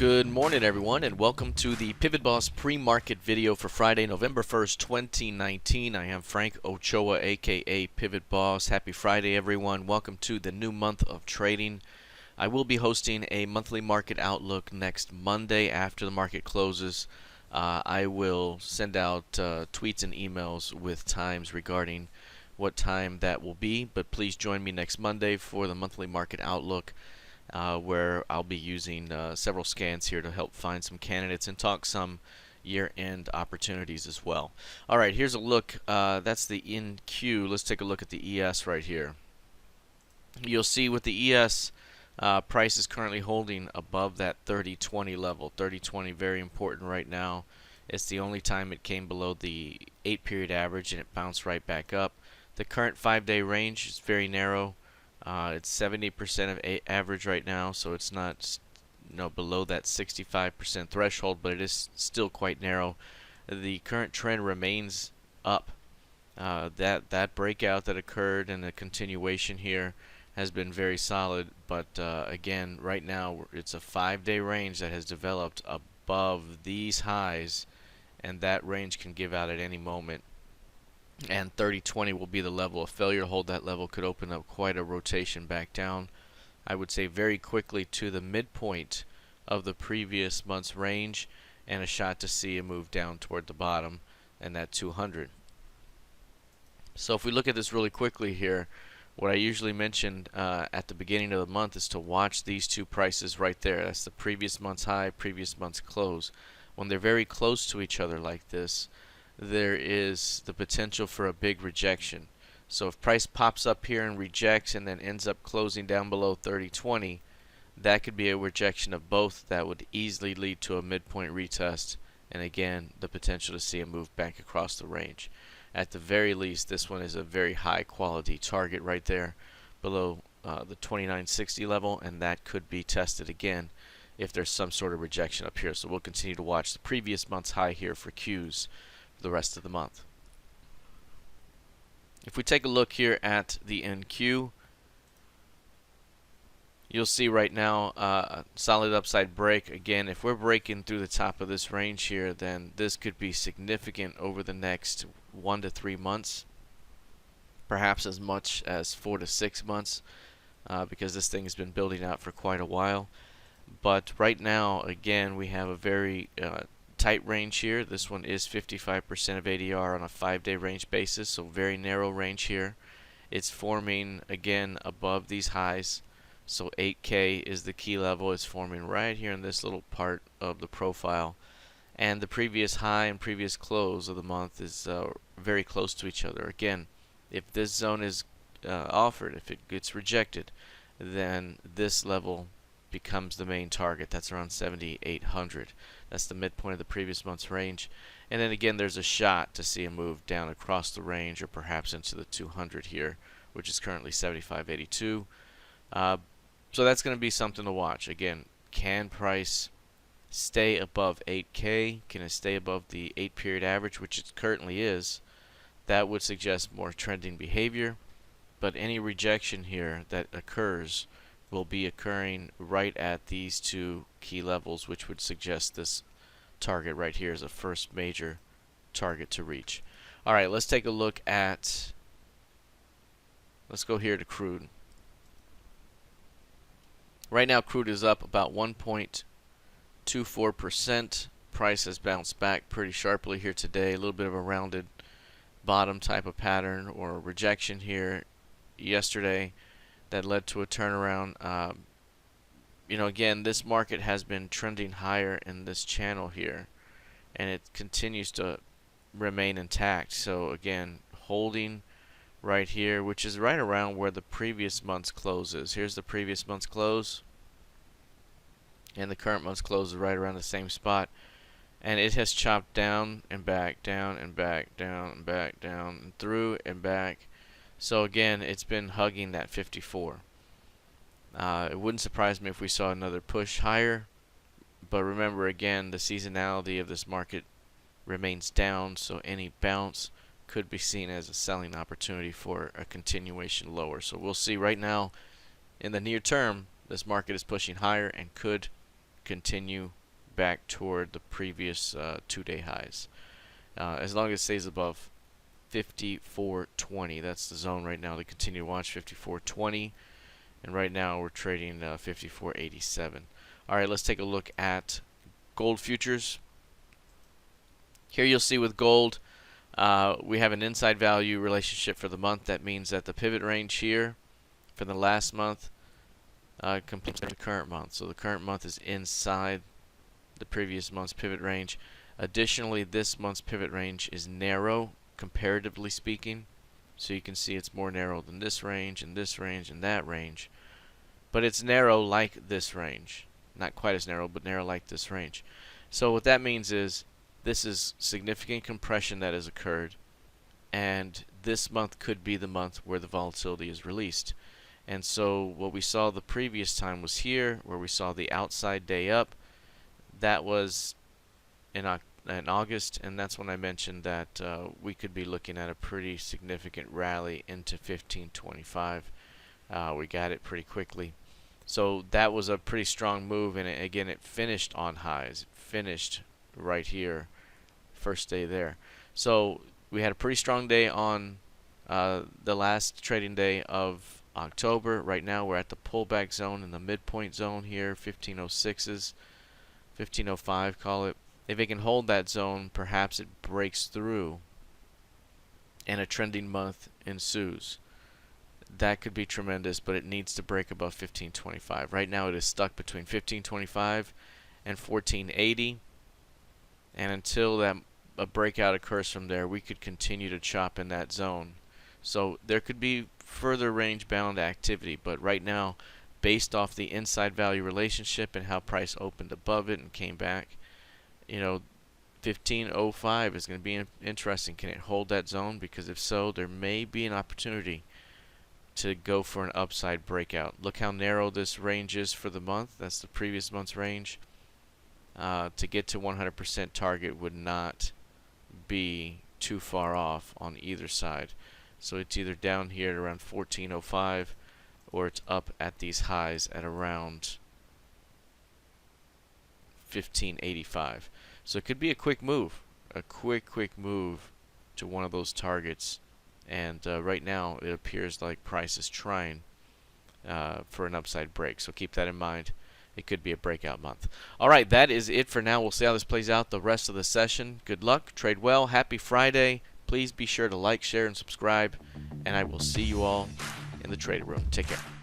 Good morning, everyone, and welcome to the PivotBoss pre-market video for Friday, November 1st, 2019. I am Frank Ochoa, aka PivotBoss. Happy Friday, everyone. Welcome to the new month of trading. I will be hosting a monthly market outlook next Monday after the market closes. I will send out tweets and emails with times regarding what time that will be, but please join me next Monday for the monthly market outlook. Where I'll be using several scans here to help find some candidates and talk some year-end opportunities as well. Alright, here's a look. That's the NQ. Let's take a look at the ES right here. You'll see with the ES, price is currently holding above that 30-20 level. 30-20 very important right now. It's the only time it came below the 8-period average and it bounced right back up. The current 5-day range is very narrow. It's 70% of average right now, so it's not below that 65% threshold, but it is still quite narrow. The current trend remains up. That breakout that occurred and the continuation here has been very solid, but again, right now it's a 5-day range that has developed above these highs, and that range can give out at any moment. And 30-20 will be the level. A failure to hold that level could open up quite a rotation back down. I would say very quickly to the midpoint of the previous month's range, and a shot to see a move down toward the bottom and that 200. So if we look at this really quickly here, what I usually mentioned at the beginning of the month is to watch these two prices right there. That's the previous month's high, previous month's close. When they're very close to each other like this, there is the potential for a big rejection. So if price pops up here and rejects and then ends up closing down below 30-20, that could be a rejection of both that would easily lead to a midpoint retest, and again the potential to see a move back across the range. At the very least, this one is a very high quality target right there below the 2960 level, and that could be tested again if there's some sort of rejection up here. So we'll continue to watch the previous month's high here for Qs the rest of the month. If we take a look here at the NQ, you'll see right now a solid upside break. Again, if we're breaking through the top of this range here, then this could be significant over the next 1 to 3 months, perhaps as much as 4 to 6 months, because this thing has been building out for quite a while. But right now, again, we have a very tight range here. This one is 55% of ADR on a 5-day range basis, so very narrow range here. It's forming again above these highs, so 8K is the key level. It's forming right here in this little part of the profile, and the previous high and previous close of the month is very close to each other. Again, if this zone is offered, if it gets rejected, then this level becomes the main target. That's around 7,800. That's the midpoint of the previous month's range. And then again, there's a shot to see a move down across the range or perhaps into the 200 here, which is currently 75.82. So that's going to be something to watch. Again, can price stay above 8K? Can it stay above the 8-period average, which it currently is? That would suggest more trending behavior. But any rejection here that occurs will be occurring right at these two key levels, which would suggest this target right here is a first major target to reach. Alright, let's take a look at, let's go here to crude. Right now crude is up about 1.24%. Price has bounced back pretty sharply here today. A little bit of a rounded bottom type of pattern or rejection here yesterday that led to a turnaround. Again, this market has been trending higher in this channel here, and it continues to remain intact. So again, holding right here, which is right around where the previous month's close is. Here's the previous month's close, and the current month's close is right around the same spot, and it has chopped down and back, down and back, down and back, down and through and back. So again, it's been hugging that 54. It wouldn't surprise me if we saw another push higher, but remember again, the seasonality of this market remains down, so any bounce could be seen as a selling opportunity for a continuation lower. So we'll see. Right now, in the near term, this market is pushing higher and could continue back toward the previous 2-day highs. As long as it stays above 54.20, that's the zone right now to continue to watch. 54.20, and right now we're trading 54.87. All right, let's take a look at gold futures. Here you'll see with gold, we have an inside value relationship for the month. That means that the pivot range here for the last month completes the current month. So the current month is inside the previous month's pivot range. Additionally, this month's pivot range is narrow, comparatively speaking. So you can see it's more narrow than this range, and this range, and that range. But it's narrow like this range. Not quite as narrow, but narrow like this range. So what that means is this is significant compression that has occurred, and this month could be the month where the volatility is released. And so what we saw the previous time was here, where we saw the outside day up. That was in August, and that's when I mentioned that we could be looking at a pretty significant rally into 15.25. We got it pretty quickly. So that was a pretty strong move, and again, it finished on highs. It finished right here, first day there. So we had a pretty strong day on the last trading day of October. Right now we're at the pullback zone in the midpoint zone here, 1506s, 1505 call it. If it can hold that zone, perhaps it breaks through and a trending month ensues. That could be tremendous, but it needs to break above 1525. Right now it is stuck between 1525 and 1480, and until a breakout occurs from there, we could continue to chop in that zone. So there could be further range bound activity, but right now, based off the inside value relationship and how price opened above it and came back, 1505 is going to be interesting. Can it hold that zone? Because if so, there may be an opportunity to go for an upside breakout. Look how narrow this range is for the month. That's the previous month's range. To get to 100% target would not be too far off on either side. So it's either down here at around 1405, or it's up at these highs at around 1585. So it could be a quick move, a quick move to one of those targets. And right now it appears like price is trying for an upside break. So keep that in mind. It could be a breakout month. All right, that is it for now. We'll see how this plays out the rest of the session. Good luck. Trade well. Happy Friday. Please be sure to like, share, and subscribe. And I will see you all in the trading room. Take care.